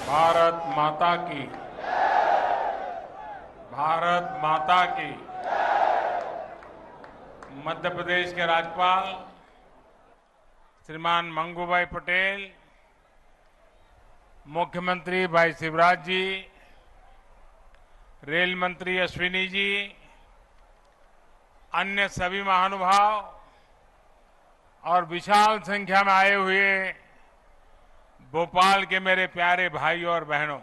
भारत माता की। भारत माता की। मध्य प्रदेश के राज्यपाल श्रीमान मंगूभाई पटेल, मुख्यमंत्री भाई शिवराज जी, रेल मंत्री अश्विनी जी, अन्य सभी महानुभाव और विशाल संख्या में आए हुए भोपाल के मेरे प्यारे भाइयों और बहनों,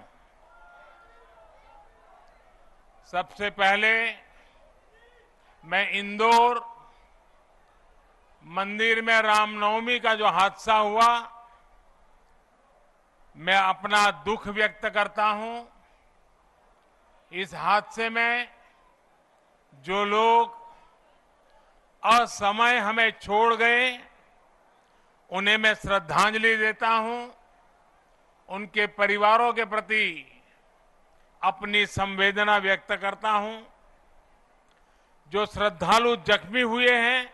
सबसे पहले मैं इंदौर मंदिर में रामनवमी का जो हादसा हुआ, मैं अपना दुख व्यक्त करता हूं। इस हादसे में जो लोग असमय हमें छोड़ गए, उन्हें मैं श्रद्धांजलि देता हूं। उनके परिवारों के प्रति अपनी संवेदना व्यक्त करता हूं। जो श्रद्धालु जख्मी हुए हैं,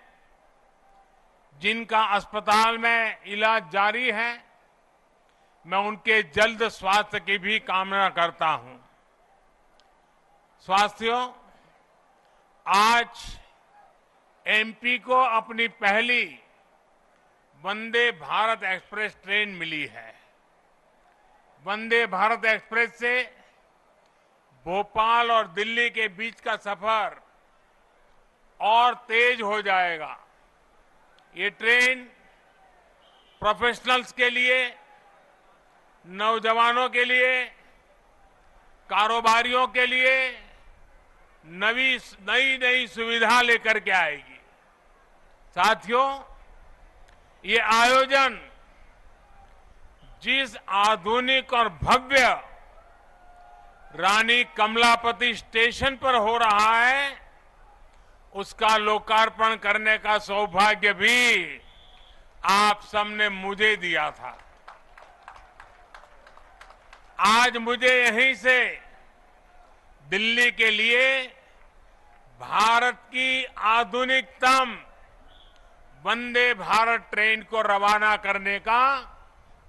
जिनका अस्पताल में इलाज जारी है, मैं उनके जल्द स्वास्थ्य की भी कामना करता हूं। साथियों, आज एमपी को अपनी पहली वंदे भारत एक्सप्रेस ट्रेन मिली है। वंदे भारत एक्सप्रेस से भोपाल और दिल्ली के बीच का सफर और तेज हो जाएगा। ये ट्रेन प्रोफेशनल्स के लिए, नौजवानों के लिए, कारोबारियों के लिए नई सुविधा लेकर के आएगी। साथियों, ये आयोजन जिस आधुनिक और भव्य रानी कमलापति स्टेशन पर हो रहा है, उसका लोकार्पण करने का सौभाग्य भी आप सबने मुझे दिया था। आज मुझे यहीं से दिल्ली के लिए भारत की आधुनिकतम वंदे भारत ट्रेन को रवाना करने का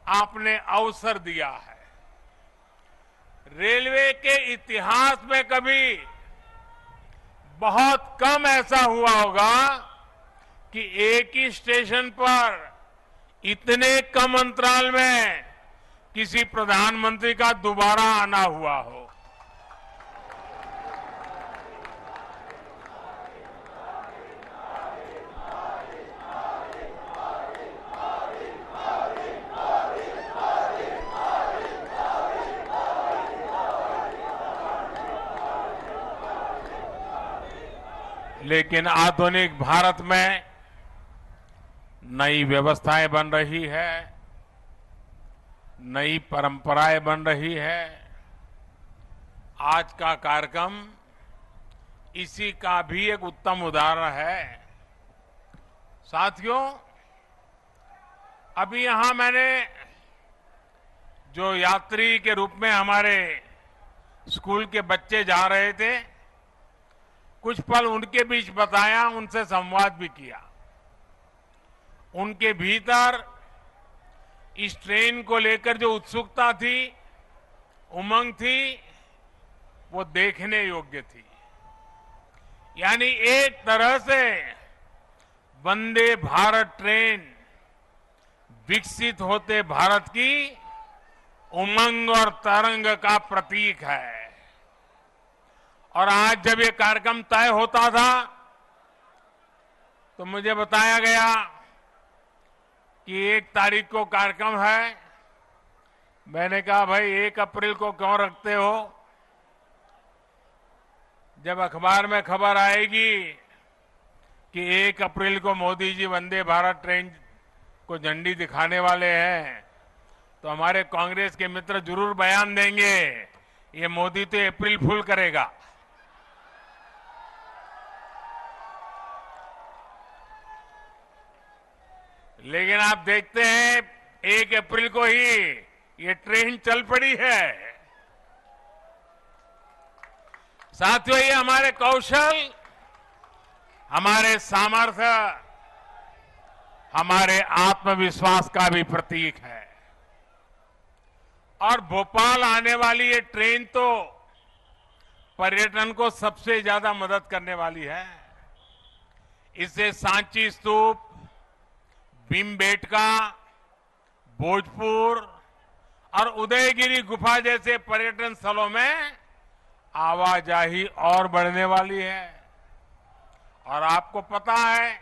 आपने अवसर दिया है। रेलवे के इतिहास में कभी बहुत कम ऐसा हुआ होगा कि एक ही स्टेशन पर इतने कम अंतराल में किसी प्रधानमंत्री का दोबारा आना हुआ हो। लेकिन आधुनिक भारत में नई व्यवस्थाएं बन रही है, नई परंपराएं बन रही है। आज का कार्यक्रम इसी का भी एक उत्तम उदाहरण है। साथियों, अभी यहां मैंने जो यात्री के रूप में हमारे स्कूल के बच्चे जा रहे थे, कुछ पल उनके बीच बताया, उनसे संवाद भी किया। उनके भीतर इस ट्रेन को लेकर जो उत्सुकता थी, उमंग थी, वो देखने योग्य थी। यानी एक तरह से वंदे भारत ट्रेन विकसित होते भारत की उमंग और तरंग का प्रतीक है। और आज जब ये कार्यक्रम तय होता था, तो मुझे बताया गया कि 1 तारीख को कार्यक्रम है। मैंने कहा, भाई 1 अप्रैल को क्यों रखते हो? जब अखबार में खबर आएगी कि 1 अप्रैल को मोदी जी वंदे भारत ट्रेन को झंडी दिखाने वाले हैं, तो हमारे कांग्रेस के मित्र जरूर बयान देंगे, ये मोदी तो अप्रैल फूल करेगा। लेकिन आप देखते हैं 1 अप्रैल को ही ये ट्रेन चल पड़ी है। साथियों, ये हमारे कौशल, हमारे सामर्थ्य, हमारे आत्मविश्वास का भी प्रतीक है। और भोपाल आने वाली ये ट्रेन तो पर्यटन को सबसे ज्यादा मदद करने वाली है। इससे सांची स्तूप, भीमबेटका, भोजपुर और उदयगिरी गुफा जैसे पर्यटन स्थलों में आवाजाही और बढ़ने वाली है। और आपको पता है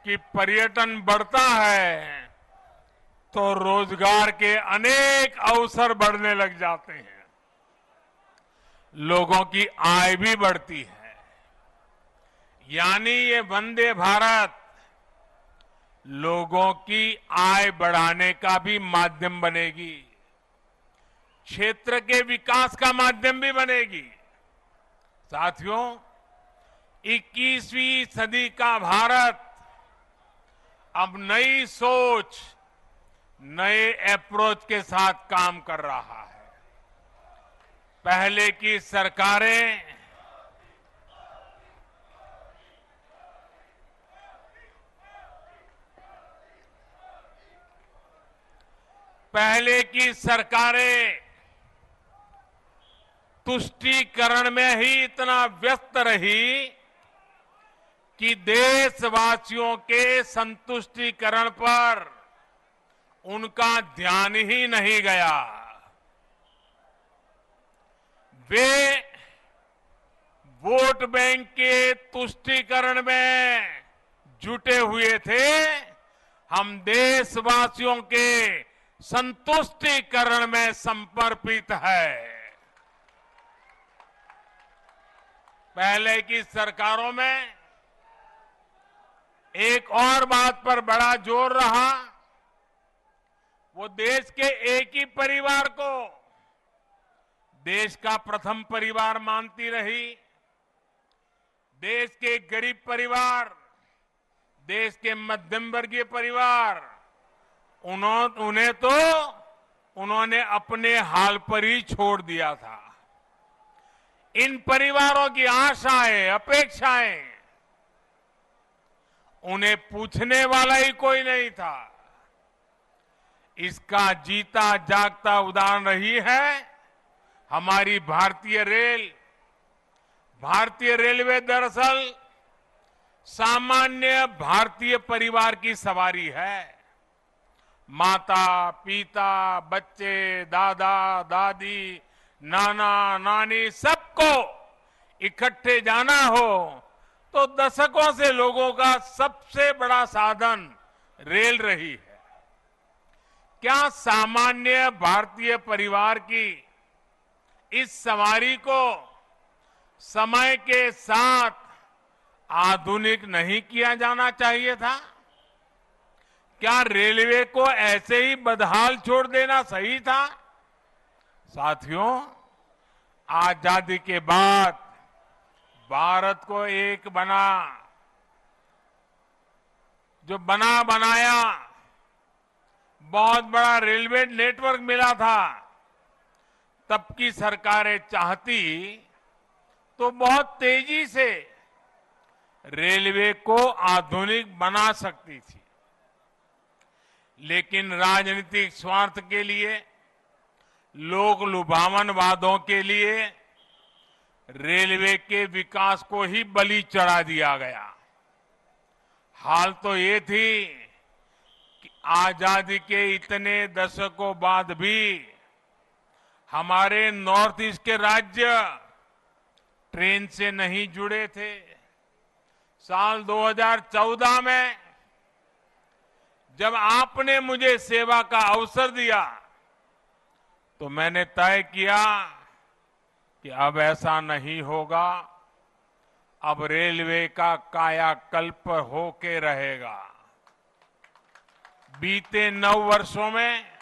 कि पर्यटन बढ़ता है तो रोजगार के अनेक अवसर बढ़ने लग जाते हैं, लोगों की आय भी बढ़ती है। यानी ये वंदे भारत लोगों की आय बढ़ाने का भी माध्यम बनेगी, क्षेत्र के विकास का माध्यम भी बनेगी। साथियों, 21वीं सदी का भारत अब नई सोच, नए अप्रोच के साथ काम कर रहा है। पहले की सरकारें तुष्टीकरण में ही इतना व्यस्त रही कि देशवासियों के संतुष्टीकरण पर उनका ध्यान ही नहीं गया। वे वोट बैंक के तुष्टीकरण में जुटे हुए थे। हम देशवासियों के संतुष्टीकरण में समर्पित है। पहले की सरकारों में एक और बात पर बड़ा जोर रहा, वो देश के एक ही परिवार को देश का प्रथम परिवार मानती रही। देश के गरीब परिवार, देश के मध्यम वर्गीय परिवार, उन्होंने अपने हाल पर ही छोड़ दिया था। इन परिवारों की आशाएं, अपेक्षाएं, उन्हें पूछने वाला ही कोई नहीं था। इसका जीता जागता उदाहरण रही है हमारी भारतीय रेल। भारतीय रेलवे दरअसल सामान्य भारतीय परिवार की सवारी है। माता, पिता, बच्चे, दादा, दादी, नाना, नानी सबको इकट्ठे जाना हो तो दशकों से लोगों का सबसे बड़ा साधन रेल रही है। क्या सामान्य भारतीय परिवार की इस सवारी को समय के साथ आधुनिक नहीं किया जाना चाहिए था? क्या रेलवे को ऐसे ही बदहाल छोड़ देना सही था? साथियों, आजादी के बाद भारत को एक बनाया बहुत बड़ा रेलवे नेटवर्क मिला था। तब की सरकारें चाहती तो बहुत तेजी से रेलवे को आधुनिक बना सकती थी, लेकिन राजनीतिक स्वार्थ के लिए, लोक लुभावन वादों के लिए रेलवे के विकास को ही बलि चढ़ा दिया गया। हाल तो ये थी कि आजादी के इतने दशकों बाद भी हमारे नॉर्थ ईस्ट के राज्य ट्रेन से नहीं जुड़े थे। साल 2014 में जब आपने मुझे सेवा का अवसर दिया तो मैंने तय किया कि अब ऐसा नहीं होगा। अब रेलवे का कायाकल्प होके रहेगा। बीते 9 वर्षों में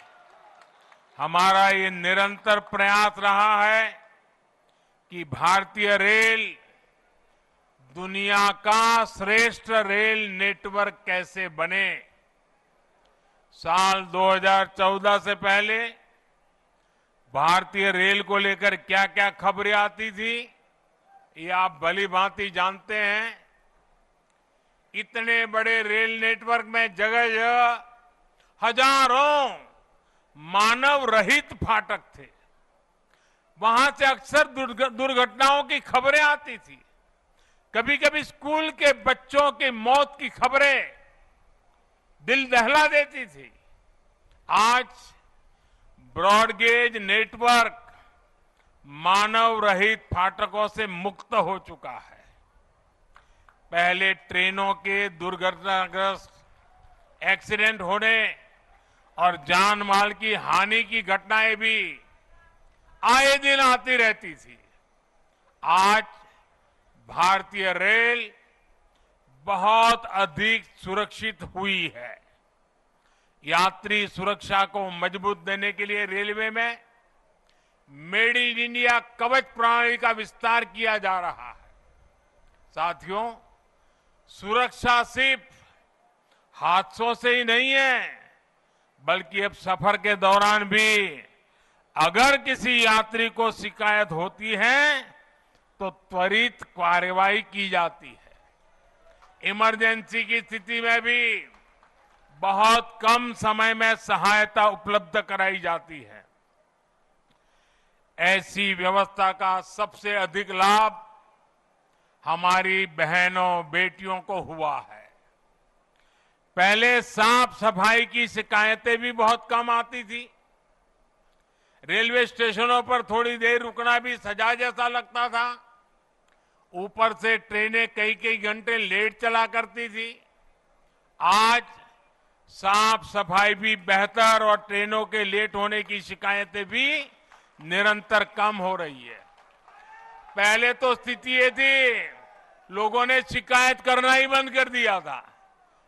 हमारा ये निरंतर प्रयास रहा है कि भारतीय रेल दुनिया का श्रेष्ठ रेल नेटवर्क कैसे बने। साल 2014 से पहले भारतीय रेल को लेकर क्या क्या खबरें आती थी, ये आप भली भांति जानते हैं। इतने बड़े रेल नेटवर्क में जगह जगह हजारों मानव रहित फाटक थे। वहां से अक्सर दुर्घटनाओं की खबरें आती थी। कभी कभी स्कूल के बच्चों की मौत की खबरें दिल दहला देती थी। आज ब्रॉडगेज नेटवर्क मानव रहित फाटकों से मुक्त हो चुका है। पहले ट्रेनों के दुर्घटनाग्रस्त एक्सीडेंट होने और जान माल की हानि की घटनाएं भी आए दिन आती रहती थी। आज भारतीय रेल बहुत अधिक सुरक्षित हुई है। यात्री सुरक्षा को मजबूत देने के लिए रेलवे में मेड इन इंडिया कवच प्रणाली का विस्तार किया जा रहा है। साथियों, सुरक्षा सिर्फ हादसों से ही नहीं है, बल्कि अब सफर के दौरान भी अगर किसी यात्री को शिकायत होती है तो त्वरित कार्रवाई की जाती है। इमरजेंसी की स्थिति में भी बहुत कम समय में सहायता उपलब्ध कराई जाती है। ऐसी व्यवस्था का सबसे अधिक लाभ हमारी बहनों बेटियों को हुआ है। पहले साफ सफाई की शिकायतें भी बहुत कम आती थी। रेलवे स्टेशनों पर थोड़ी देर रुकना भी सजा जैसा लगता था। ऊपर से ट्रेनें कई कई घंटे लेट चला करती थी। आज साफ सफाई भी बेहतर और ट्रेनों के लेट होने की शिकायतें भी निरंतर कम हो रही है। पहले तो स्थिति ये थी, लोगों ने शिकायत करना ही बंद कर दिया था,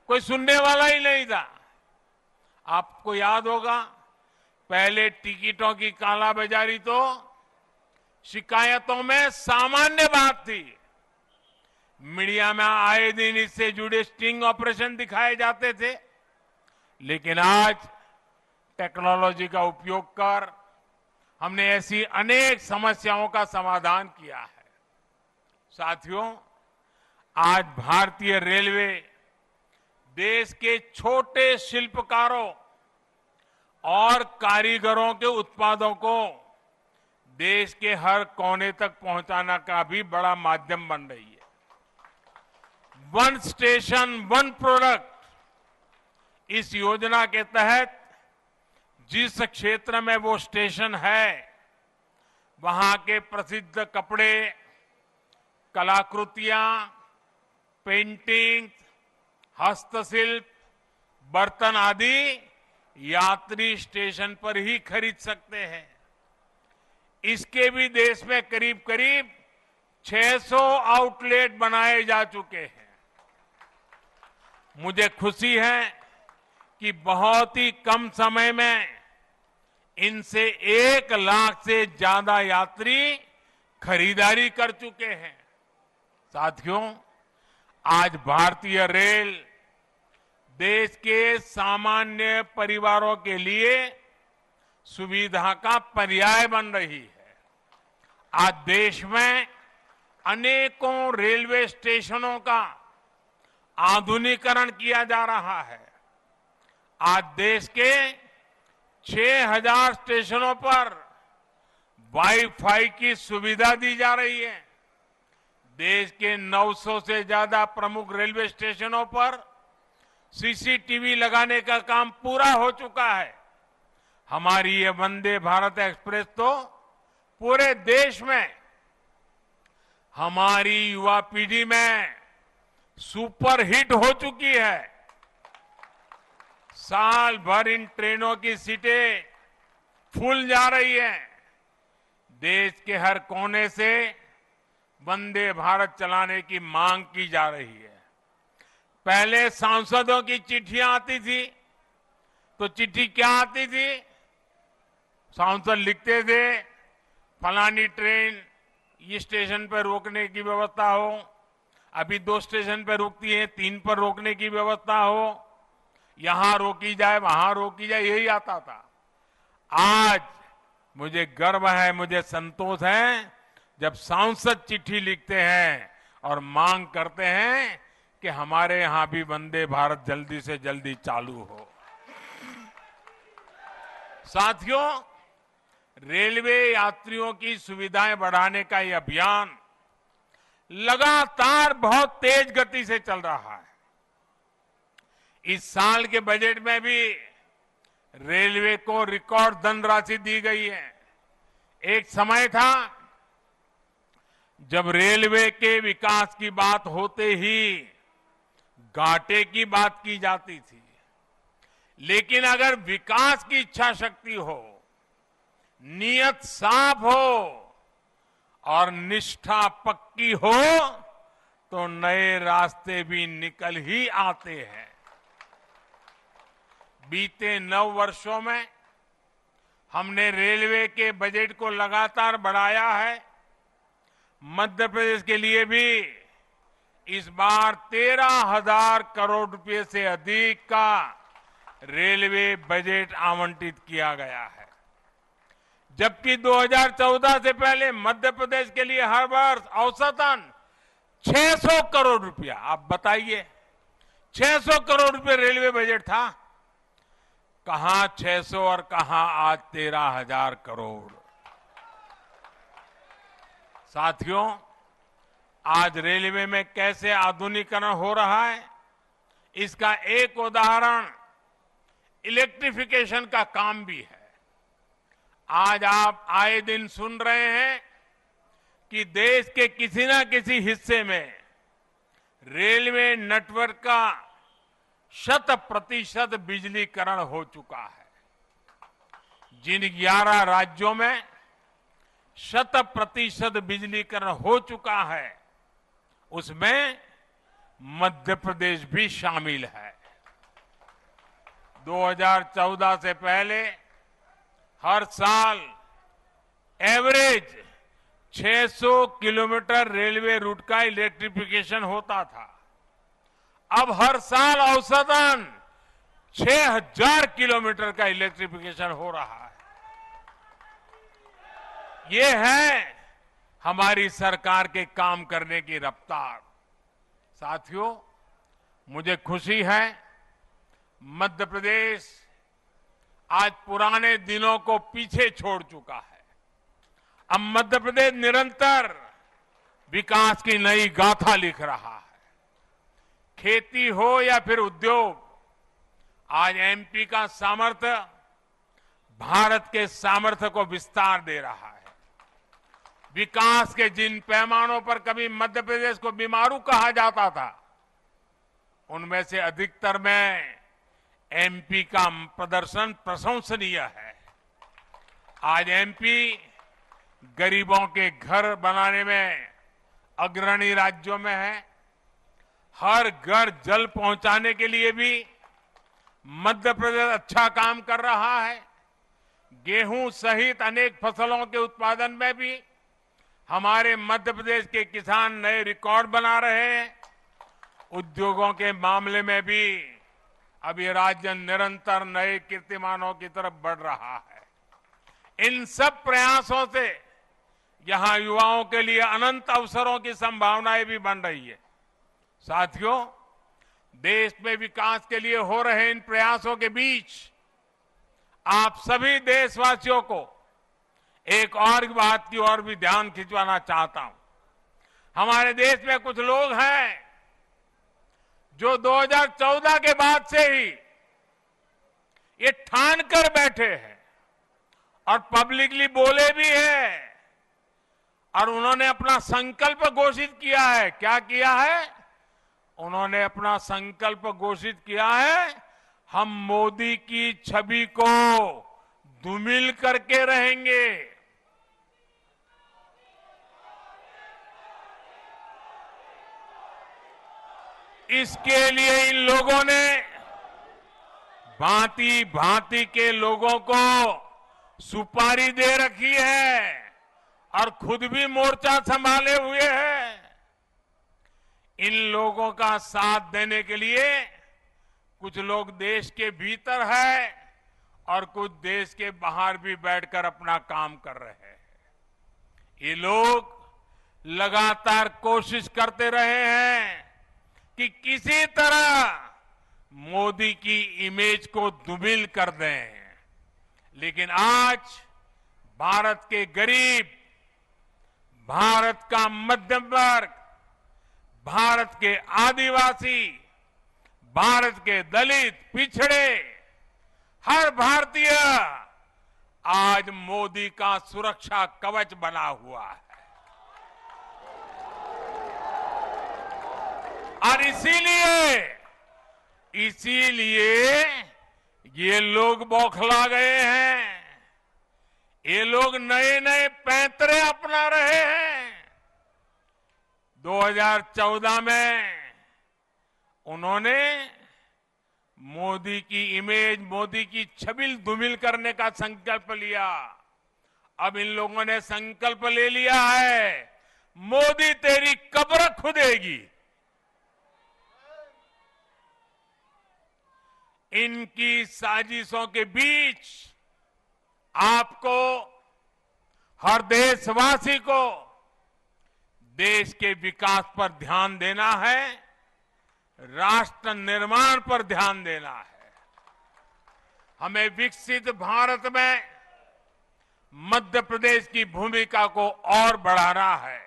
कोई सुनने वाला ही नहीं था। आपको याद होगा, पहले टिकटों की कालाबाजारी तो शिकायतों में सामान्य बात थी। मीडिया में आए दिन इससे जुड़े स्टिंग ऑपरेशन दिखाए जाते थे। लेकिन आज टेक्नोलॉजी का उपयोग कर हमने ऐसी अनेक समस्याओं का समाधान किया है। साथियों, आज भारतीय रेलवे देश के छोटे शिल्पकारों और कारीगरों के उत्पादों को देश के हर कोने तक पहुंचाना का भी बड़ा माध्यम बन रही है। वन स्टेशन वन प्रोडक्ट, इस योजना के तहत जिस क्षेत्र में वो स्टेशन है, वहां के प्रसिद्ध कपड़े, कलाकृतियां, पेंटिंग, हस्तशिल्प, बर्तन आदि यात्री स्टेशन पर ही खरीद सकते हैं। इसके भी देश में करीब करीब 600 आउटलेट बनाए जा चुके हैं। मुझे खुशी है कि बहुत ही कम समय में इनसे 1 लाख से ज्यादा यात्री खरीदारी कर चुके हैं। साथियों, आज भारतीय रेल देश के सामान्य परिवारों के लिए सुविधा का पर्याय बन रही है। आज देश में अनेकों रेलवे स्टेशनों का आधुनिकीकरण किया जा रहा है। आज देश के 6000 स्टेशनों पर वाईफाई की सुविधा दी जा रही है। देश के 900 से ज्यादा प्रमुख रेलवे स्टेशनों पर सीसीटीवी लगाने का काम पूरा हो चुका है। हमारी ये वंदे भारत एक्सप्रेस तो पूरे देश में हमारी युवा पीढ़ी में सुपर हिट हो चुकी है। साल भर इन ट्रेनों की सीटें फूल जा रही हैं। देश के हर कोने से वंदे भारत चलाने की मांग की जा रही है। पहले सांसदों की चिट्ठियां आती थी, तो चिट्ठी क्या आती थी? सांसद लिखते थे, फलानी ट्रेन ये स्टेशन पर रोकने की व्यवस्था हो, अभी 2 स्टेशन पर रुकती है, 3 पर रोकने की व्यवस्था हो, यहां रोकी जाए, वहां रोकी जाए, यही आता था। आज मुझे गर्व है, मुझे संतोष है, जब सांसद चिट्ठी लिखते हैं और मांग करते हैं कि हमारे यहां भी वंदे भारत जल्दी से जल्दी चालू हो। साथियों, रेलवे यात्रियों की सुविधाएं बढ़ाने का ये अभियान लगातार बहुत तेज गति से चल रहा है। इस साल के बजट में भी रेलवे को रिकॉर्ड धनराशि दी गई है। एक समय था जब रेलवे के विकास की बात होते ही घाटे की बात की जाती थी, लेकिन अगर विकास की इच्छा शक्ति हो, नीयत साफ हो और निष्ठा पक्की हो तो नए रास्ते भी निकल ही आते हैं। बीते 9 वर्षों में हमने रेलवे के बजट को लगातार बढ़ाया है। मध्य प्रदेश के लिए भी इस बार 13,000 करोड़ रुपए से अधिक का रेलवे बजट आवंटित किया गया है, जबकि 2014 से पहले मध्य प्रदेश के लिए हर वर्ष औसतन 600 करोड़ रुपया, आप बताइए, 600 करोड़ रुपए रेलवे बजट था। कहां 600 और कहां आज 13,000 करोड़। साथियों, आज रेलवे में कैसे आधुनिकीकरण हो रहा है, इसका एक उदाहरण इलेक्ट्रिफिकेशन का काम भी है। आज आप आए दिन सुन रहे हैं कि देश के किसी न किसी हिस्से में रेलवे नेटवर्क का 100% बिजलीकरण हो चुका है। जिन 11 राज्यों में 100% बिजलीकरण हो चुका है, उसमें मध्य प्रदेश भी शामिल है। 2014 से पहले हर साल एवरेज 600 किलोमीटर रेलवे रूट का इलेक्ट्रिफिकेशन होता था। अब हर साल औसतन 6,000 किलोमीटर का इलेक्ट्रिफिकेशन हो रहा है। ये है हमारी सरकार के काम करने की रफ्तार। साथियों, मुझे खुशी है मध्य प्रदेश आज पुराने दिनों को पीछे छोड़ चुका है। अब मध्य प्रदेश निरंतर विकास की नई गाथा लिख रहा है। खेती हो या फिर उद्योग, आज एमपी का सामर्थ्य भारत के सामर्थ्य को विस्तार दे रहा है। विकास के जिन पैमानों पर कभी मध्य प्रदेश को बीमारू कहा जाता था, उनमें से अधिकतर में एमपी का प्रदर्शन प्रशंसनीय है। आज एमपी गरीबों के घर बनाने में अग्रणी राज्यों में है। हर घर जल पहुंचाने के लिए भी मध्य प्रदेश अच्छा काम कर रहा है। गेहूं सहित अनेक फसलों के उत्पादन में भी हमारे मध्य प्रदेश के किसान नए रिकॉर्ड बना रहे हैं। उद्योगों के मामले में भी अब ये राज्य निरंतर नए कीर्तिमानों की तरफ बढ़ रहा है। इन सब प्रयासों से यहां युवाओं के लिए अनंत अवसरों की संभावनाएं भी बन रही है। साथियों, देश में विकास के लिए हो रहे इन प्रयासों के बीच आप सभी देशवासियों को एक और बात की ओर भी ध्यान खिंचवाना चाहता हूं। हमारे देश में कुछ लोग हैं जो 2014 के बाद से ही ये ठान कर बैठे हैं और पब्लिकली बोले भी हैं, और उन्होंने अपना संकल्प घोषित किया है। क्या किया है? उन्होंने अपना संकल्प घोषित किया है, हम मोदी की छवि को धूमिल करके रहेंगे। इसके लिए इन लोगों ने भांति भांति के लोगों को सुपारी दे रखी है और खुद भी मोर्चा संभाले हुए हैं। इन लोगों का साथ देने के लिए कुछ लोग देश के भीतर है और कुछ देश के बाहर भी बैठकर अपना काम कर रहे हैं। ये लोग लगातार कोशिश करते रहे हैं कि किसी तरह मोदी की इमेज को धूमिल कर दें, लेकिन आज भारत के गरीब, भारत का मध्यम वर्ग, भारत के आदिवासी, भारत के दलित, पिछड़े, हर भारतीय आज मोदी का सुरक्षा कवच बना हुआ है। और इसीलिए ये लोग बौखला गए हैं। ये लोग नए नए पैंतरे अपना रहे हैं। 2014 में उन्होंने मोदी की इमेज, मोदी की छबिल धूमिल करने का संकल्प लिया। अब इन लोगों ने संकल्प ले लिया है, मोदी तेरी कब्र खुदेगी। इनकी साजिशों के बीच आपको, हर देशवासी को देश के विकास पर ध्यान देना है, राष्ट्र निर्माण पर ध्यान देना है। हमें विकसित भारत में मध्य प्रदेश की भूमिका को और बढ़ाना है।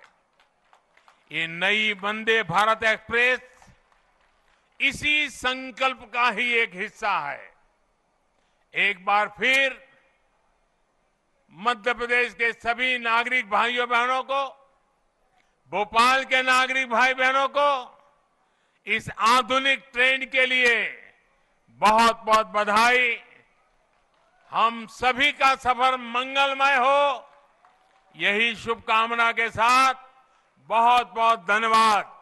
ये नई वंदे भारत एक्सप्रेस इसी संकल्प का ही एक हिस्सा है। एक बार फिर मध्य प्रदेश के सभी नागरिक भाइयों बहनों को, भोपाल के नागरिक भाई बहनों को इस आधुनिक ट्रेन के लिए बहुत बहुत बधाई। हम सभी का सफर मंगलमय हो, यही शुभकामना के साथ बहुत बहुत धन्यवाद।